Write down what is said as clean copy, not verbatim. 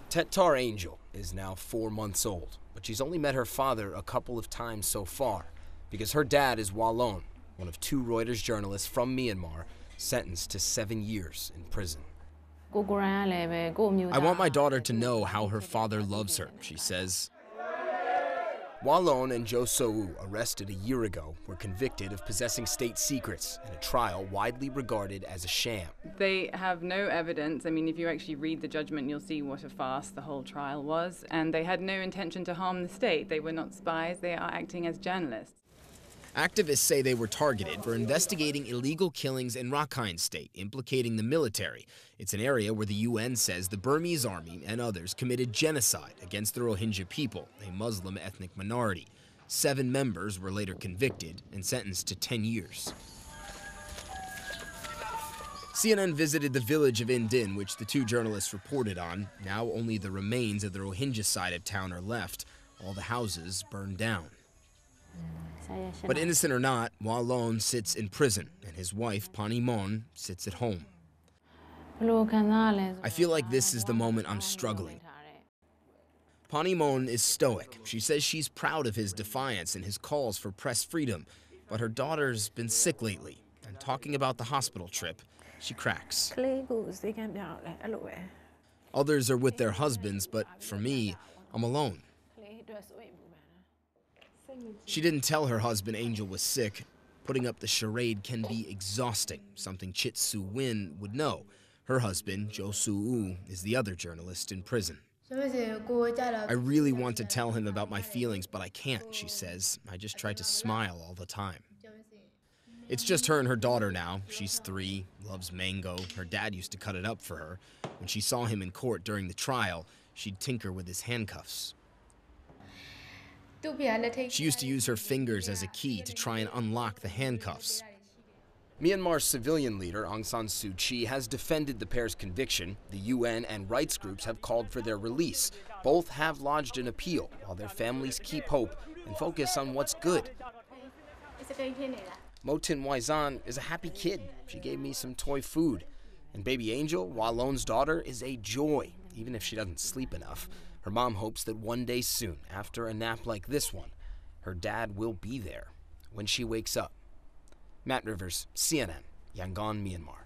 Tetar Angel is now 4 months old, but she's only met her father a couple of times so far because her dad is Wallon, one of 2 Reuters journalists from Myanmar, sentenced to 7 years in prison. I want my daughter to know how her father loves her, she says. Wallon and Jo So-woo, arrested a year ago, were convicted of possessing state secrets in a trial widely regarded as a sham. They have no evidence. I mean, if you actually read the judgment, you'll see what a farce the whole trial was. And they had no intention to harm the state. They were not spies. They are acting as journalists. Activists say they were targeted for investigating illegal killings in Rakhine State, implicating the military. It's an area where the UN says the Burmese army and others committed genocide against the Rohingya people, a Muslim ethnic minority. 7 members were later convicted and sentenced to 10 years. CNN visited the village of Indin, which the 2 journalists reported on. Now only the remains of the Rohingya side of town are left. All the houses burned down. But innocent or not, Wallon sits in prison, and his wife, Pani Mon, sits at home. I feel like this is the moment I'm struggling. Pani Mon is stoic. She says she's proud of his defiance and his calls for press freedom, but her daughter's been sick lately, and talking about the hospital trip, she cracks. Others are with their husbands, but for me, I'm alone. She didn't tell her husband Angel was sick. Putting up the charade can be exhausting, something Chit Soo-win would know. Her husband, Jo So-woo, is the other journalist in prison. I really want to tell him about my feelings, but I can't, she says. I just try to smile all the time. It's just her and her daughter now. She's 3, loves mango. Her dad used to cut it up for her. When she saw him in court during the trial, she'd tinker with his handcuffs. She used to use her fingers as a key to try and unlock the handcuffs. Myanmar's civilian leader, Aung San Suu Kyi, has defended the pair's conviction. The UN and rights groups have called for their release. Both have lodged an appeal, while their families keep hope and focus on what's good. Motin Waizan is a happy kid. She gave me some toy food. And baby Angel, Wallon's daughter, is a joy, even if she doesn't sleep enough. Her mom hopes that one day soon, after a nap like this one, her dad will be there when she wakes up. Matt Rivers, CNN, Yangon, Myanmar.